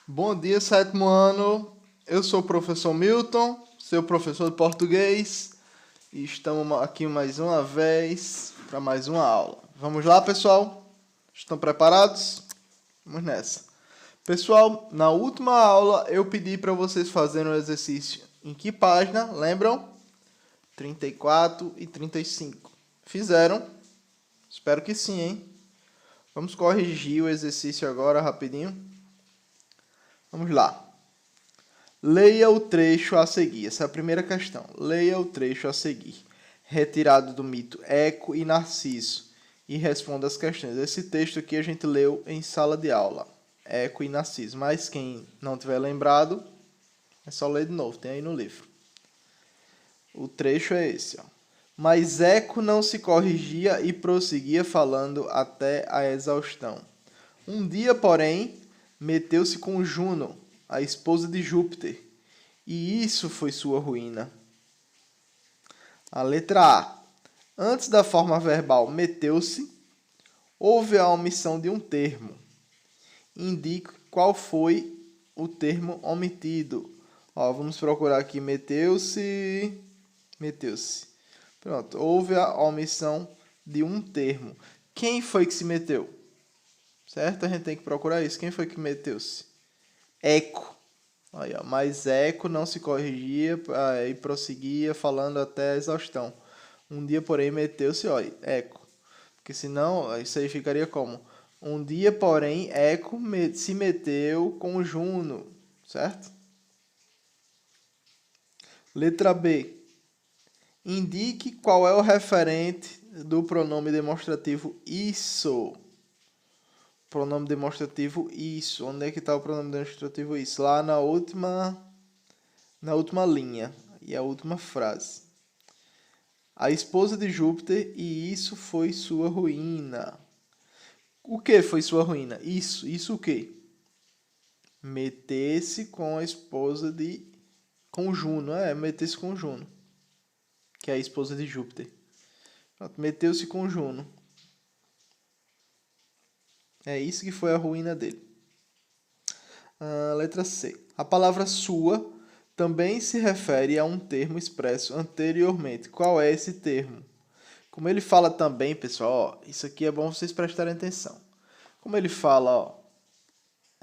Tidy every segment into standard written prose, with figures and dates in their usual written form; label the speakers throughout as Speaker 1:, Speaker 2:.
Speaker 1: Bom dia, sétimo ano. Eu sou o professor Milton, seu professor de português, e estamos aqui mais uma vez para mais uma aula. Vamos lá, pessoal? Estão preparados? Vamos nessa. Pessoal, na última aula eu pedi para vocês fazerem um exercício em que página? Lembram? 34 e 35. Fizeram? Espero que sim, hein? Vamos corrigir o exercício agora rapidinho. Vamos lá. Leia o trecho a seguir. Essa é a primeira questão. Leia o trecho a seguir. Retirado do mito Eco e Narciso. E responda as questões. Esse texto aqui a gente leu em sala de aula. Eco e Narciso. Mas quem não tiver lembrado, é só ler de novo. Tem aí no livro. O trecho é esse, ó. Mas Eco não se corrigia e prosseguia falando até a exaustão. Um dia, porém, meteu-se com Juno, a esposa de Júpiter, e isso foi sua ruína. A letra A. Antes da forma verbal meteu-se, houve a omissão de um termo. Indique qual foi o termo omitido. Ó, vamos procurar aqui meteu-se. Meteu-se. Pronto, houve a omissão de um termo. Quem foi que se meteu? Certo? A gente tem que procurar isso. Quem foi que meteu-se? Eco. Aí, ó, mas Eco não se corrigia e prosseguia falando até a exaustão. Um dia, porém, meteu-se, ó, Eco. Porque senão, isso aí ficaria como? Um dia, porém, Eco se meteu com Juno, certo? Letra B. Indique qual é o referente do pronome demonstrativo isso. Pronome demonstrativo isso. Onde é que está o pronome demonstrativo isso? Lá na última linha e a última frase. A esposa de Júpiter, e isso foi sua ruína. O que foi sua ruína? Isso o quê? Meter-se com a esposa de... com Juno, meter-se com Juno, que é a esposa de Júpiter. Meteu-se com Juno. É isso que foi a ruína dele. Letra C. A palavra sua também se refere a um termo expresso anteriormente. Qual é esse termo? Como ele fala também, pessoal, ó, isso aqui é bom vocês prestarem atenção. Como ele fala, ó,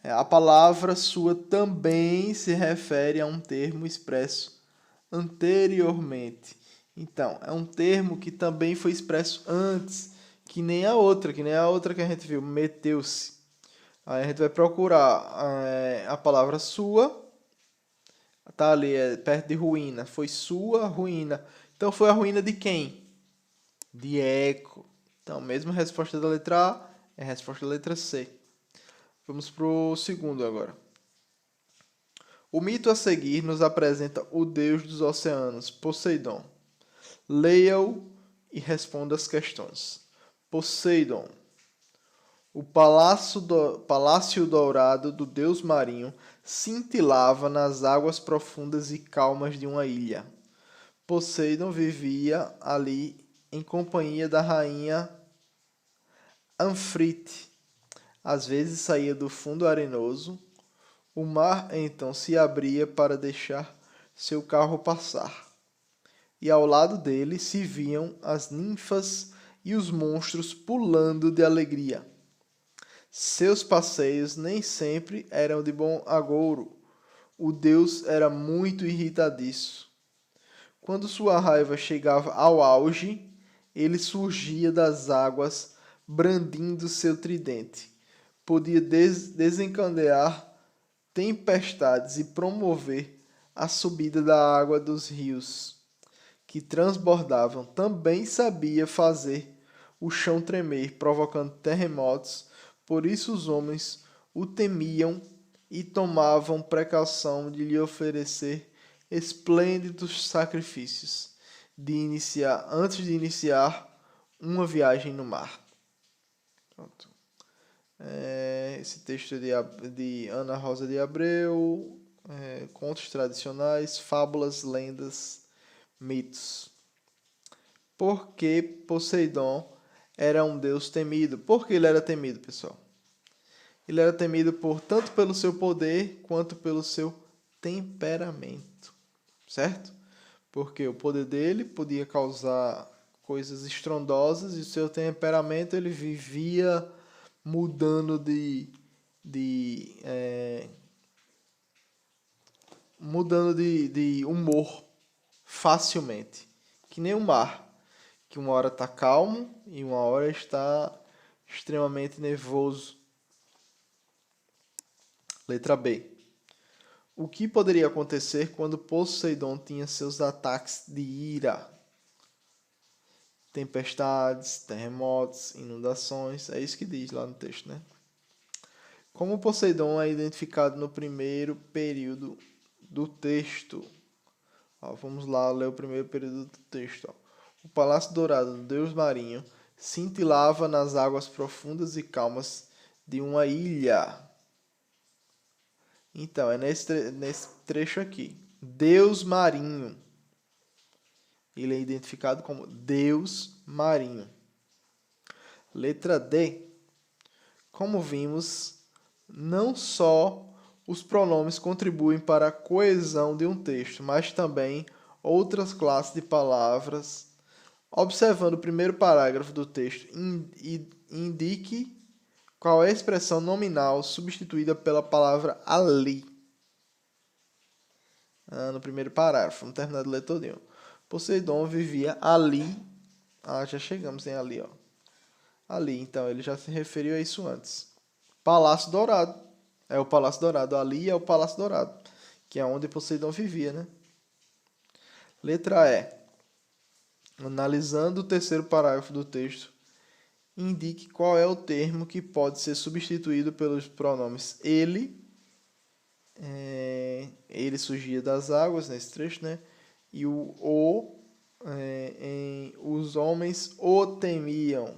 Speaker 1: a palavra sua também se refere a um termo expresso anteriormente. Então, é um termo que também foi expresso antes, que nem a outra que a gente viu, meteu-se. Aí a gente vai procurar a palavra sua, tá ali, perto de ruína. Foi sua ruína. Então, foi a ruína de quem? De Eco. Então, mesma resposta da letra A é a resposta da letra C. Vamos para o segundo agora. O mito a seguir nos apresenta o deus dos oceanos, Poseidon. Leia-o e responda as questões. Poseidon. O palácio dourado do deus marinho cintilava nas águas profundas e calmas de uma ilha. Poseidon vivia ali em companhia da rainha Anfrite. Às vezes saía do fundo arenoso. O mar então se abria para deixar seu carro passar. E ao lado dele se viam as ninfas e os monstros pulando de alegria. Seus passeios nem sempre eram de bom agouro. O deus era muito irritadiço. Quando sua raiva chegava ao auge, ele surgia das águas brandindo seu tridente. Podia desencadear tempestades e promover a subida da água dos rios, que transbordavam. Também sabia fazer o chão tremer, provocando terremotos. Por isso os homens o temiam e tomavam precaução de lhe oferecer esplêndidos sacrifícios antes de iniciar uma viagem no mar. Pronto. Esse texto é de Ana Rosa de Abreu, contos tradicionais, fábulas, lendas, mitos. Por que Poseidon era um deus temido? Por que ele era temido, pessoal? Ele era temido tanto pelo seu poder quanto pelo seu temperamento, certo? Porque o poder dele podia causar coisas estrondosas e o seu temperamento ele vivia mudando de humor facilmente, que nem o mar, que uma hora está calmo e uma hora está extremamente nervoso. Letra B. O que poderia acontecer quando Poseidon tinha seus ataques de ira? Tempestades, terremotos, inundações, é isso que diz lá no texto, né? Como Poseidon é identificado no primeiro período do texto? Vamos lá ler o primeiro período do texto. O Palácio Dourado do Deus Marinho cintilava nas águas profundas e calmas de uma ilha. Então, é nesse trecho aqui. Deus Marinho. Ele é identificado como Deus Marinho. Letra D. Como vimos, não só os pronomes contribuem para a coesão de um texto, mas também outras classes de palavras. Observando o primeiro parágrafo do texto, indique qual é a expressão nominal substituída pela palavra ali. No primeiro parágrafo, vamos terminar de ler todinho. Poseidon vivia ali. Já chegamos em ali, ó. Ali, então, ele já se referiu a isso antes. Palácio Dourado. É o Palácio Dourado. Ali é o Palácio Dourado, que é onde Poseidon vivia, né? Letra E. Analisando o terceiro parágrafo do texto, indique qual é o termo que pode ser substituído pelos pronomes ele. Ele surgia das águas nesse trecho, né? E os homens o temiam.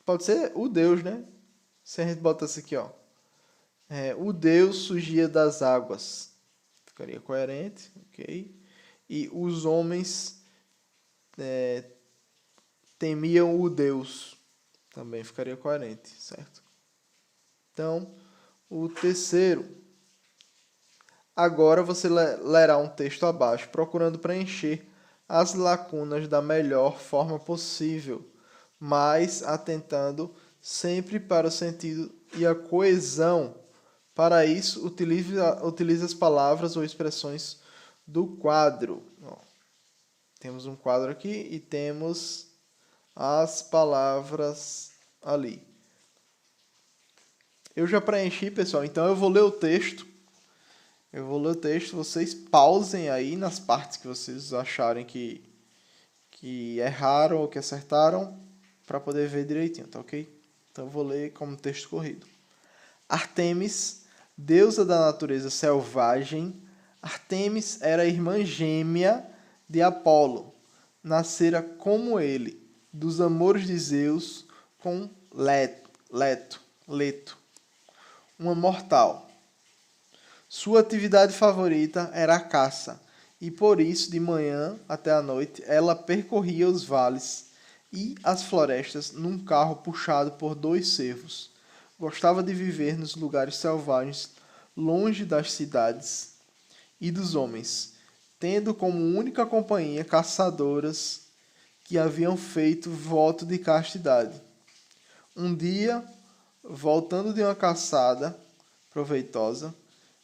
Speaker 1: Pode ser o Deus, né? Se a gente botasse aqui, ó. O Deus surgia das águas. Ficaria coerente, ok? E os homens temiam o Deus. Também ficaria coerente, certo? Então, o terceiro. Agora você lerá um texto abaixo, procurando preencher as lacunas da melhor forma possível, mas atentando sempre para o sentido e a coesão. Para isso, utilize as palavras ou expressões do quadro. Temos um quadro aqui e temos as palavras ali. Eu já preenchi, pessoal, então eu vou ler o texto. Vocês pausem aí nas partes que vocês acharem que erraram ou que acertaram, para poder ver direitinho, tá ok? Então eu vou ler como texto corrido. Artemis, deusa da natureza selvagem. Artemis era a irmã gêmea de Apolo. Nascera como ele, dos amores de Zeus com Leto, uma mortal. Sua atividade favorita era a caça, e por isso, de manhã até a noite, ela percorria os vales e as florestas num carro puxado por 2 cervos. Gostava de viver nos lugares selvagens, longe das cidades e dos homens, tendo como única companhia caçadoras que haviam feito voto de castidade. Um dia, voltando de uma caçada proveitosa,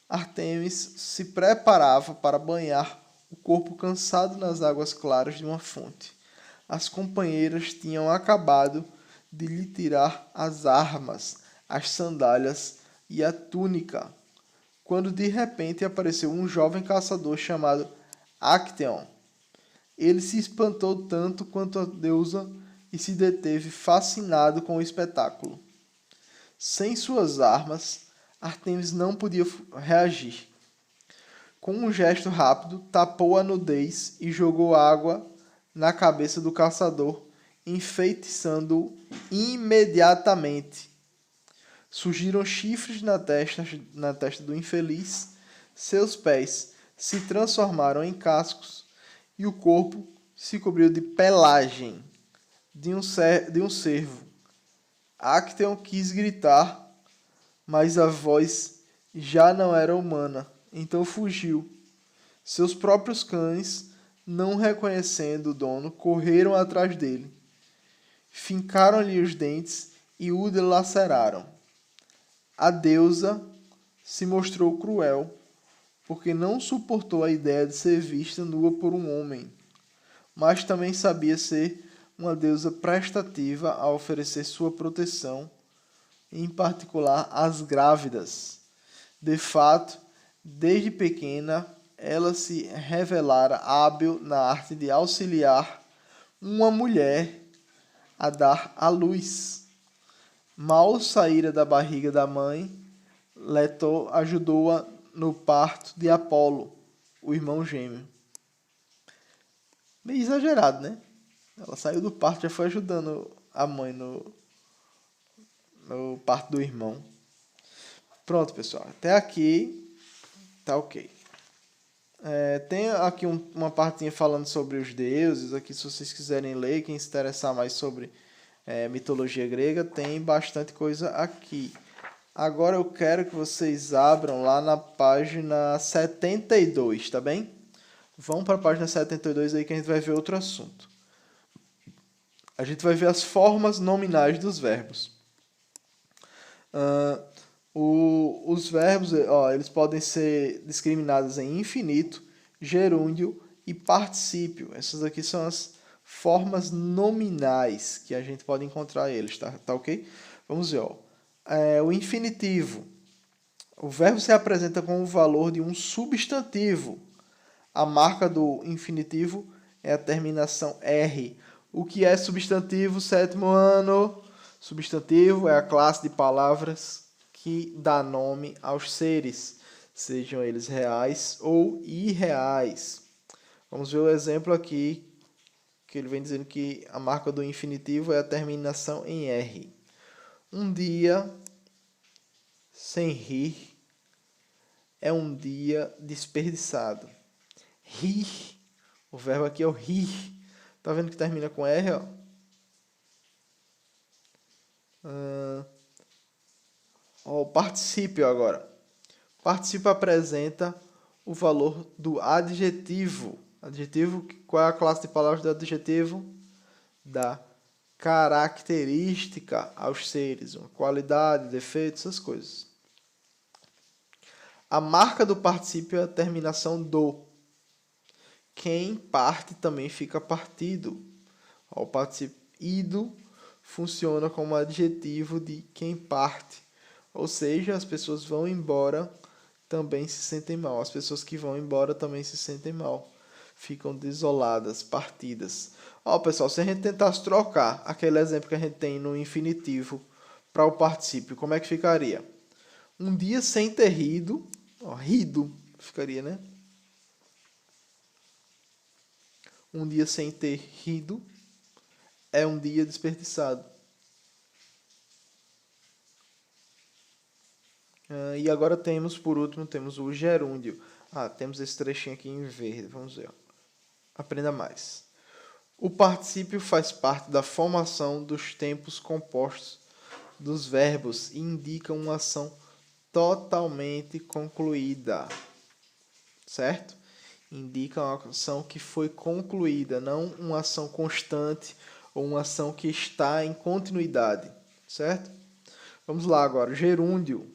Speaker 1: Artemis se preparava para banhar o corpo cansado nas águas claras de uma fonte. As companheiras tinham acabado de lhe tirar as armas, as sandálias e a túnica, quando de repente apareceu um jovem caçador chamado Acteon. Ele se espantou tanto quanto a deusa e se deteve fascinado com o espetáculo. Sem suas armas, Artemis não podia reagir. Com um gesto rápido, tapou a nudez e jogou água na cabeça do caçador, enfeitiçando-o imediatamente. Surgiram chifres na testa do infeliz, seus pés se transformaram em cascos e o corpo se cobriu de pelagem de um cervo. Acteon quis gritar, mas a voz já não era humana, então fugiu. Seus próprios cães, não reconhecendo o dono, correram atrás dele. Fincaram-lhe os dentes e o dilaceraram. A deusa se mostrou cruel, porque não suportou a ideia de ser vista nua por um homem, mas também sabia ser uma deusa prestativa a oferecer sua proteção, em particular às grávidas. De fato, desde pequena, ela se revelara hábil na arte de auxiliar uma mulher a dar à luz. Mal saíra da barriga da mãe, Leto ajudou-a no parto de Apolo, o irmão gêmeo. Meio exagerado, né? Ela saiu do parto e já foi ajudando a mãe no parto do irmão. Pronto, pessoal. Até aqui tá ok. Tem aqui uma partinha falando sobre os deuses. Aqui, se vocês quiserem ler, quem se interessar mais sobre mitologia grega, tem bastante coisa aqui. Agora eu quero que vocês abram lá na página 72, tá bem? Vão para a página 72 aí que a gente vai ver outro assunto. A gente vai ver as formas nominais dos verbos. Os verbos, eles podem ser discriminados em infinito, gerúndio e particípio. Essas aqui são as formas nominais que a gente pode encontrar eles, tá ok? Vamos ver, o infinitivo. O verbo se apresenta com o valor de um substantivo. A marca do infinitivo é a terminação R. O que é substantivo, sétimo ano? Substantivo é a classe de palavras que dá nome aos seres, sejam eles reais ou irreais. Vamos ver o exemplo aqui, que ele vem dizendo que a marca do infinitivo é a terminação em R. Um dia sem rir é um dia desperdiçado. Rir, o verbo aqui é o rir. Tá vendo que termina com R, ó? O particípio agora. O particípio apresenta o valor do adjetivo. Adjetivo, qual é a classe de palavras do adjetivo? Da característica aos seres, uma qualidade, defeito, essas coisas. A marca do particípio é a terminação do. Quem parte também fica partido. O particípio ido funciona como adjetivo de quem parte. Ou seja, as pessoas vão embora também se sentem mal. As pessoas que vão embora também se sentem mal. Ficam desoladas, partidas. Pessoal, se a gente tentasse trocar aquele exemplo que a gente tem no infinitivo para o particípio, como é que ficaria? Um dia sem ter rido, rido ficaria, né? Um dia sem ter rido é um dia desperdiçado. E agora temos, por último, temos o gerúndio. Temos esse trechinho aqui em verde. Vamos ver. Aprenda mais. O particípio faz parte da formação dos tempos compostos dos verbos e indica uma ação totalmente concluída. Certo? Indica uma ação que foi concluída, não uma ação constante ou uma ação que está em continuidade. Certo? Vamos lá agora. Gerúndio.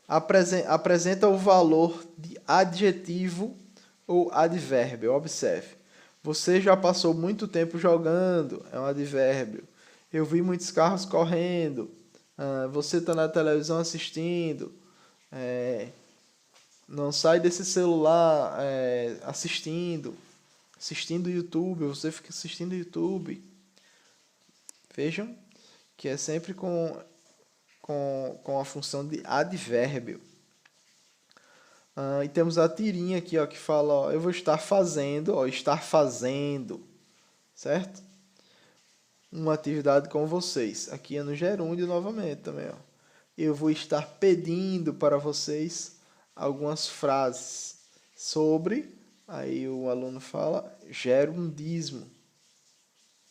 Speaker 1: Apresenta o valor de adjetivo ou advérbio. Observe. Você já passou muito tempo jogando. É um advérbio. Eu vi muitos carros correndo. Você está na televisão assistindo. Não sai desse celular assistindo YouTube. Você fica assistindo YouTube. Vejam que é sempre com a função de advérbio. E temos a tirinha aqui, que fala, eu vou estar fazendo, estar fazendo, certo? Uma atividade com vocês. Aqui é no gerúndio novamente também, Eu vou estar pedindo para vocês algumas frases sobre, aí o aluno fala, gerundismo,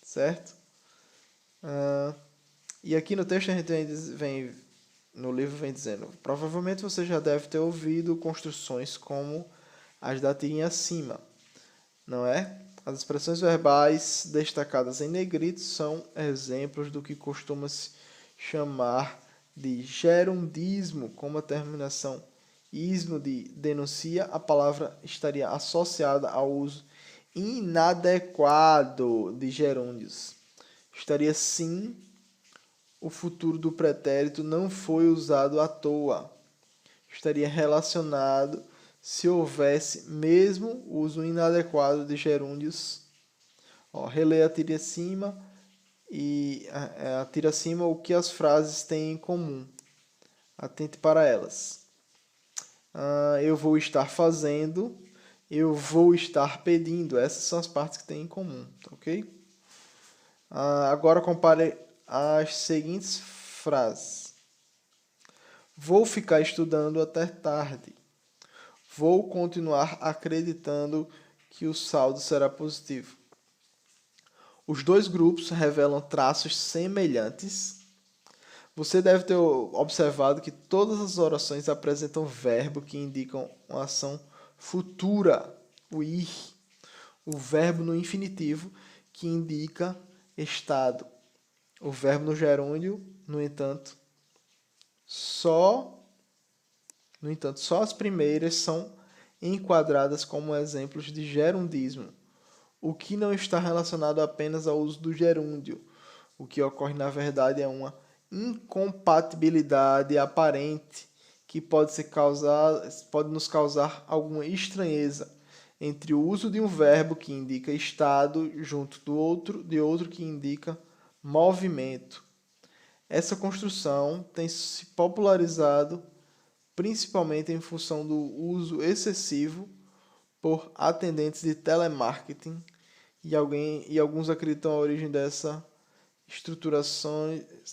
Speaker 1: certo? E aqui no texto a gente no livro vem dizendo, provavelmente você já deve ter ouvido construções como as da tirinha acima, não é? As expressões verbais destacadas em negrito são exemplos do que costuma-se chamar de gerundismo, como a terminação ismo de denuncia, a palavra estaria associada ao uso inadequado de gerúndios. Estaria sim, o futuro do pretérito não foi usado à toa. Estaria relacionado se houvesse mesmo uso inadequado de gerúndios. Releia a tira acima e a tira acima o que as frases têm em comum. Atente para elas. Eu vou estar fazendo, eu vou estar pedindo. Essas são as partes que têm em comum, ok? Agora compare as seguintes frases. Vou ficar estudando até tarde. Vou continuar acreditando que o saldo será positivo. Os dois grupos revelam traços semelhantes. Você deve ter observado que todas as orações apresentam verbo que indicam uma ação futura, o ir. O verbo no infinitivo que indica estado. O verbo no gerúndio, no entanto, só as primeiras são enquadradas como exemplos de gerundismo, o que não está relacionado apenas ao uso do gerúndio. O que ocorre, na verdade, é uma incompatibilidade aparente que pode nos causar alguma estranheza entre o uso de um verbo que indica estado junto de outro que indica movimento. Essa construção tem se popularizado principalmente em função do uso excessivo por atendentes de telemarketing e alguns acreditam a origem dessa estrutura as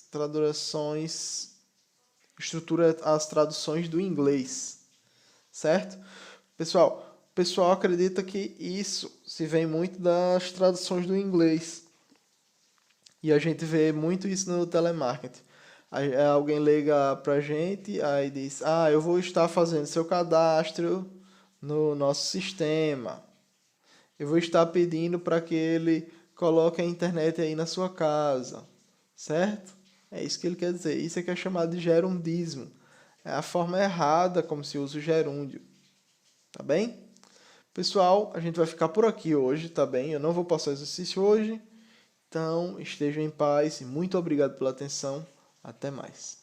Speaker 1: traduções do inglês, certo? O pessoal acredita que isso se vem muito das traduções do inglês. E a gente vê muito isso no telemarketing. Aí alguém liga pra gente, aí diz, eu vou estar fazendo seu cadastro no nosso sistema. Eu vou estar pedindo para que ele coloque a internet aí na sua casa. Certo? É isso que ele quer dizer. Isso é que é chamado de gerundismo. É a forma errada como se usa o gerúndio. Tá bem? Pessoal, a gente vai ficar por aqui hoje, tá bem? Eu não vou passar o exercício hoje. Então, estejam em paz e muito obrigado pela atenção. Até mais.